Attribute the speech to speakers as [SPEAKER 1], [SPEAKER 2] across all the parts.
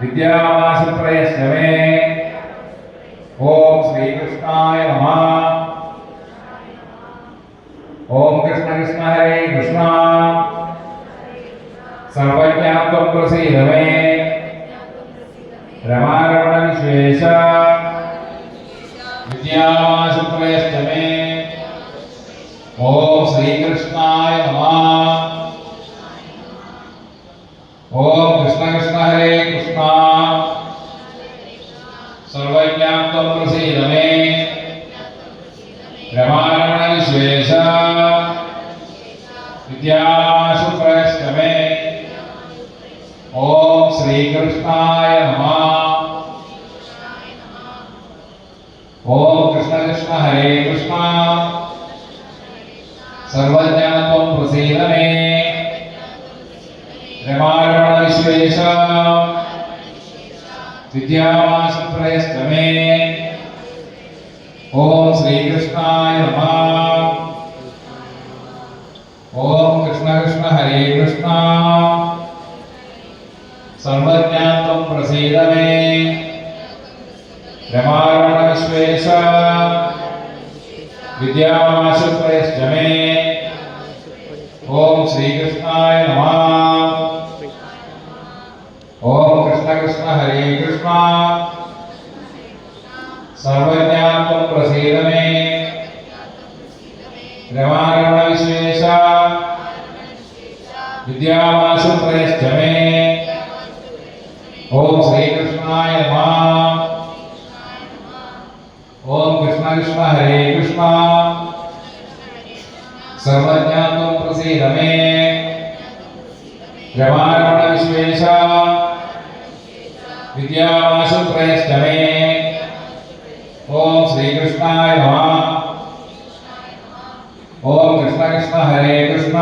[SPEAKER 1] विद्यावासुप्रयश्चमे ओम श्री कृष्णाय नमः। ओम कृष्ण कृष्ण हरे कृष्ण सर्वज्ञात्वं प्रसीद मे रमारमण विश्वेश विद्यावासुप्रयश्चमे ओम श्री कृष्णाय नमः। ओम कृष्ण कृष्ण हरे कृष्ण सर्वज्ञात्वं प्रसीद मे रमारमण विश्वेश विद्यावासुप्रयश्चमे ओम श्री कृष्णाय नमः। ओम कृष्ण कृष्ण हरे कृष्ण सर्वज्ञात्वं प्रसीद मे रमारमण विश्वेश विद्यावासुप्रयश्चमे ओम श्री कृष्णाय नमः। ओम कृष्ण कृष्ण हरे कृष्ण सर्वज्ञात्वं प्रसीद मे रमारमण विश्वेश विद्यावासुप्रयश्चमे ओम श्री कृष्णाय नमः। ओम कृष्ण कृष्ण हरे कृष्ण सर्वज्ञात्वं प्रसीद मे रमारमण विश्वेश विद्यावासुप्रयश्चमे ओम श्री कृष्णाय नमः। ओम कृष्ण कृष्ण हरे कृष्ण सर्वज्ञात्वं प्रसीद मे रमारमण विश्वेश विद्यावासुप्रयश्चमे ओम श्री कृष्णाय नमः। ओम कृष्ण कृष्ण हरे कृष्ण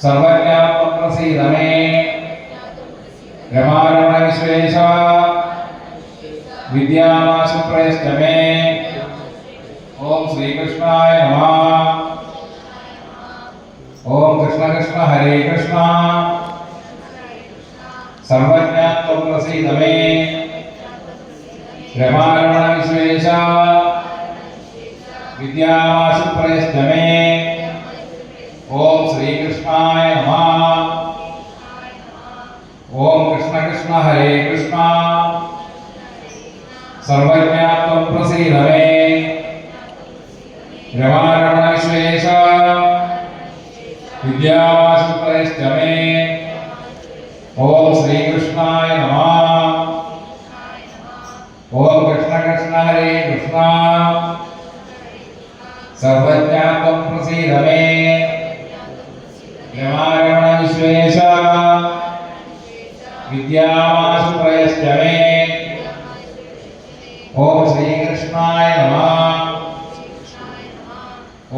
[SPEAKER 1] सर्वज्ञात्वं प्रसीद मे रमारमण विश्वेश विद्यावासुप्रयश्चमे ओम श्री कृष्णाय नमः। ओम कृष्ण कृष्ण हरे कृष्ण सर्वज्ञात्वं प्रसीद मे रमारमण विश्वेश विद्यावासुप्रयश्चमे ओम श्री कृष्णाय नमः। ओम कृष्ण कृष्ण हरे कृष्ण सर्वज्ञात्वं प्रसीद मे रमारमण विश्वेश विद्यावासुप्रयश्चमे ओम श्री कृष्णाय नमः। ओम कृष्ण कृष्ण हरे कृष्ण सर्वज्ञात्वं प्रसीद मे रमारमण विश्वेश विद्यावासुप्रयश्चमे ओम श्री कृष्णाय नमः।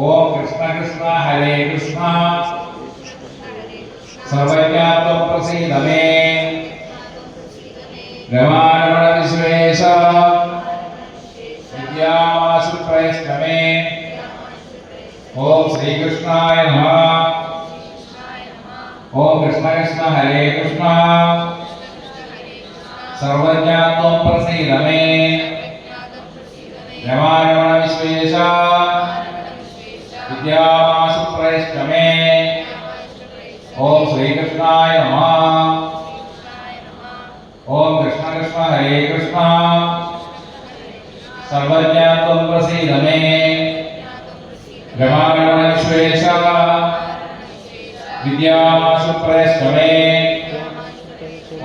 [SPEAKER 1] ओम कृष्ण कृष्ण हरे कृष्ण सर्वज्ञात्वं प्रसीद मे रमारमण विश्वेश विद्यावासुप्रयश्चमे ओम श्री कृष्णाय नमः। ओम कृष्ण कृष्ण हरे कृष्ण सर्वज्ञात्वं प्रसीद मे रमारमण विश्वेश विद्यावासुप्रयश्चमे ओम श्री कृष्णाय नमः। ओम कृष्ण कृष्ण हरे कृष्ण सर्वज्ञात्वं प्रसीद मे रमारमण विश्वेश विद्यावासुप्रयश्चमे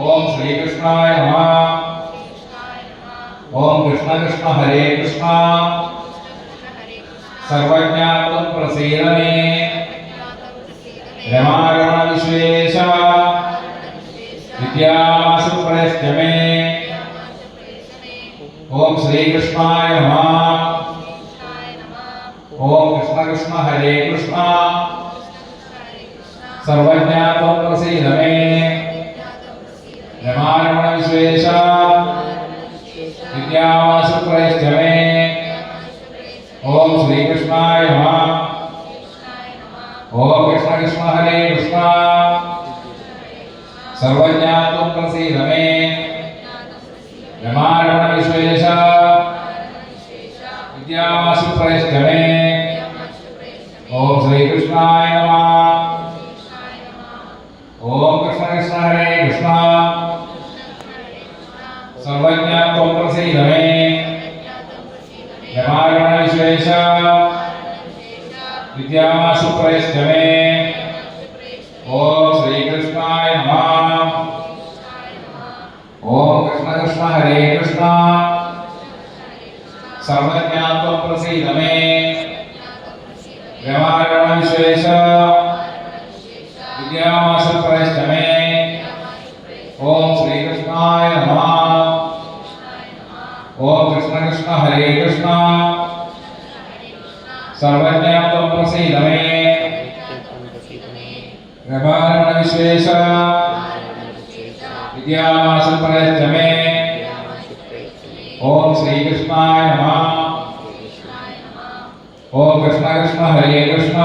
[SPEAKER 1] ओम श्री कृष्णाय नमः। ओम कृष्ण कृष्ण हरे कृष्ण सर्वज्ञात्वं प्रसीद मे रमारमण विश्वेश विद्यावासुप्रयश्चमे ओम श्री कृष्णाय नमः। ओम कृष्ण कृष्ण हरे कृष्ण सर्वज्ञात्वं प्रसीद मे रमारमण विश्वेश विद्यावासुप्रयश्चमे ओम श्री कृष्णाय नमः। ओम कृष्ण कृष्ण हरे कृष्ण സർവജ്ഞാത്വം പ്രസീദ മേ രമാരമണ വിശ്വേശ വിദ്യാവാസു പ്രേഷ്ഠ മേ ഓം ശ്രീകൃഷ്ണായ നമഃ ഓം കൃഷ്ണ കൃഷ്ണ ഹരേ കൃഷ്ണ സർവജ്ഞാത്വം പ്രസീദ മേ രമാരമണ വിശ്വേശ വിദ്യാവാസു പ്രേഷ്ഠ മേ ഓം ശ്രീകൃഷ്ണായ നമഃ ഓം കൃഷ്ണ കൃഷ്ണ ഹരേ കൃഷ്ണ സർവജ്ഞാത്വം പ്രസീദ മേ രമാരമണ വിശ്വേശ വിദ്യാവാസു പ്രേഷ്ഠ മേ ഓം ശ്രീകൃഷ്ണായ നമഃ ഓം കൃഷ്ണ കൃഷ്ണ ഹരേ കൃഷ്ണ സർവജ്ഞാത്വം പ്രസീദ മേ രമാരമണ വിശ്വേശ വിദ്യാവാസു പ്രേഷ്ഠ മേ ഓം ശ്രീകൃഷ്ണായ നമഃ ഓം കൃഷ്ണ കൃഷ്ണ ഹരേ കൃഷ്ണ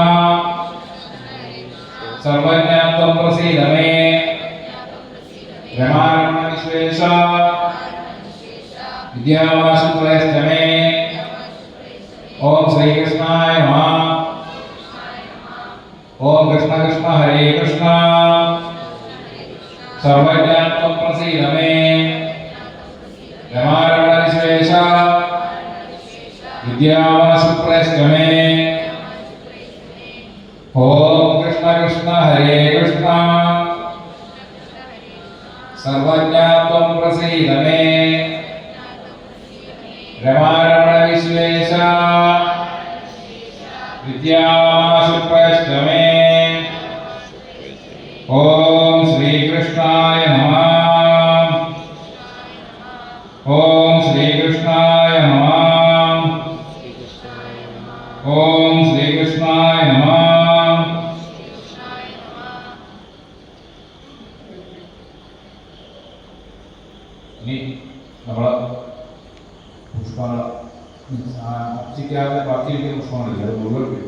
[SPEAKER 1] സർവജ്ഞാത്വം പ്രസീദ മേ രമാരമണ വിശ്വേശ വിദ്യാവാസു പ്രേഷ്ഠ മേ ഓം ശ്രീകൃഷ്ണായ നമഃ ഓം കൃഷ്ണ കൃഷ്ണ ഹരേ കൃഷ്ണ സർവജ്ഞാത്വം പ്രസീദ മേ രമാരമണ വിശ്വേശ വിദ്യാവാസു പ്രേഷ്ഠ മേ ഓം കൃഷ്ണ കൃഷ്ണ ഹരേ കൃഷ്ണ സർവജ്ഞാത്വം പ്രസീദ മേ രമാരമണ വിശ്വേശ വിദ്യാവാസു പ്രേഷ്ഠ മേ ഓം ശ്രീകൃഷ്ണായ നമഃ ഓം ശ്രീകൃഷ്ണായ നമഃ ഓം ശ്രീകൃഷ്ണായ നമഃ ഇനി നമ്മള് പുഷ്പങ്ങൾ അർച്ചിക്കാതെ ബാക്കിയിരിക്കുന്ന പുഷ്പങ്ങളില്ല അത് മുഴുവൻ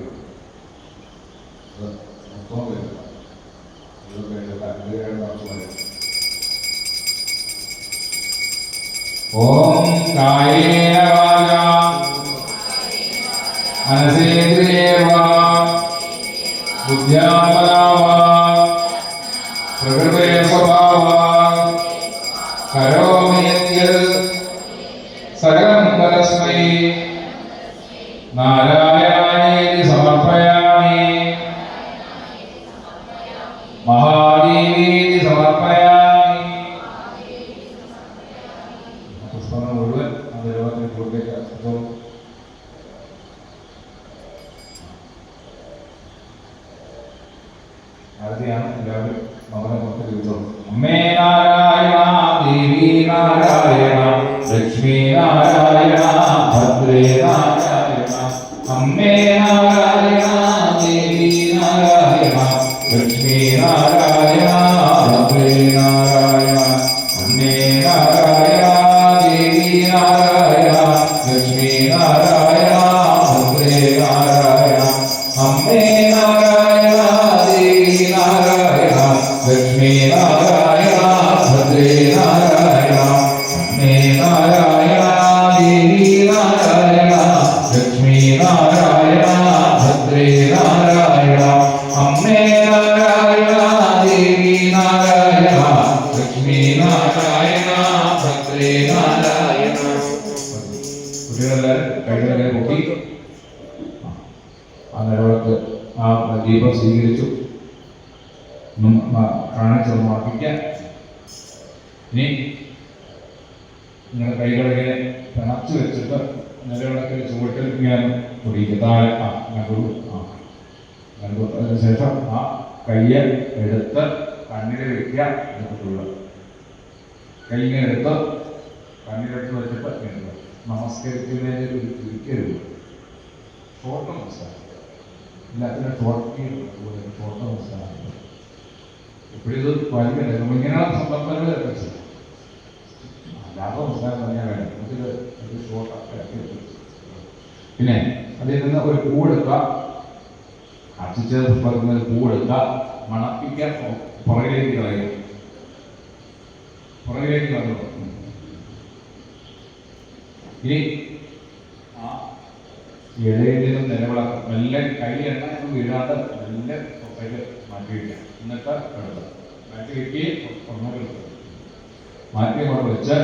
[SPEAKER 1] ഓം കായേന വാചാ മനസേന്ദ്രിയേർവാ ബുദ്ധ്യാത്മനാ വാ പ്രകൃതേ സ്വഭാവാ കരോമി യദ്യത് സകലം പരസ്മൈ നാരായണായേതി സമർപ്പയാമി മഹാദേവീതി സമർപ്പയാമി. പുഷ്പങ്ങൾ മുഴുവൻ ആ ദേവത്തിന് കൊടുത്തേക്ക് ആദ്യമാണ് എല്ലാവരും മകനെ കൊണ്ട് ചോദിച്ചോളൂ. അമ്മേ നാരായണ, ദേവി നാരായണ, ലക്ഷ്മി നാരായണ, ഭദ്രേ നാരായണ. അമ്മേ നാരായണ, ദേവി നാരായണ, ലക്ഷ്മി നാരായണ, ഭദ്രേ നാരായണ. അമ്മേ നാരായണ, ദേവി നാരായണ, ലക്ഷ്മി നാരായണ, ഭദ്രേ നാരായണ. അമ്മേ നാരായണ, ദേവി നാരായണ, ലക്ഷ്മി നാരായണ, ഭദ്രേ നാരായണ. അമ്മേ നാരായണ, ദേവി നാരായണ, ലക്ഷ്മി നാരായണ, ഭദ്രേ നാരായണ. അമ്മേ നാരായണ, ദേവി നാരായണ, ലക്ഷ്മി നാരായണ, ഭദ്രേ നാരായണ. കുട്ടികളെല്ലാവരും കൈകളെ പൊക്കി ആ നിലവിളക്ക് ആ ദീപം സ്വീകരിച്ചു. കാണിച്ചൊന്ന് ഉറപ്പിക്കാം. ഇനി നിങ്ങളുടെ കൈകളിങ്ങനെ പിണച്ചു വെച്ചിട്ട് നിലവിളക്കിൽ ചുവട്ടിൽ ഇങ്ങനെ പൊടിക്കുക. താഴെ അതിന് ശേഷം ആ കയ്യെ എടുത്ത് കണ്ണിൽ വയ്ക്കുക. എന്നിട്ടുള്ള കൈ ഇങ്ങനെ എടുത്ത് കണ്ണിലെടുത്ത് വെച്ചിട്ട് നമസ്കരിക്കുന്നതിന് ഒരു തിരിക്കരുത്. ഷോർട്ട് നമസ്കാരം എല്ലാത്തിനും ഷോർട്ട് നമസ്കാരം. എപ്പോഴും ഇത് വലിയ നമ്മളിങ്ങനെയുള്ള സന്ദർഭങ്ങൾ വെച്ചത് അല്ലാതെ നമസ്കാരം പറഞ്ഞാൽ വേണം. നമുക്കിത് ഷോർട്ട്. പിന്നെ അതിൽ നിന്ന് ഒരു പൂവെടുക്കുക. അർച്ചിച്ച പുഷ്പത്തിൽ പൂ എടുക്കുക. മണപ്പിക്കാൻ പുറകിലേക്ക് കളയുക. ഇനി ആ ഇലയിൽ നിന്നും നിലവിളക്കം മെല്ലെ കൈ എണ്ണ വീഴാതെ മെല്ലെ പുറത്തേക്ക് മാറ്റി വയ്ക്കാം. എന്നിട്ട് എടുക്കുക, മാറ്റി വയ്ക്കുകയും മാറ്റി കൊണ്ട് വെച്ച്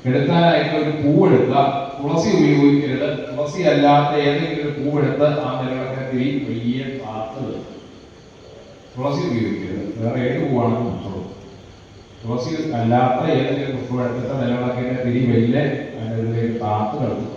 [SPEAKER 1] എടുക്കാനായിട്ട് ഒരു പൂവെടുക്കുക. തുളസി ഉപയോഗിക്കരുത്. തുളസി അല്ലാത്ത ഏതെങ്കിലും ഒരു പൂവെടുത്ത് ആ നിലവിളക്കത്തിരി വലിയ പാത്ത്. തുളസി ഉപയോഗിക്കരുത്. വേറെ ഏത് പൂവാണെന്ന് വെച്ചോളൂ. തുളസി അല്ലാത്ത ഏതെങ്കിലും പുഷ്പമെടുത്തിട്ട് നിലവിളക്കിന്റെ തിരി വലിയ അതിൻ്റെ പാത്ത് കിടക്കും.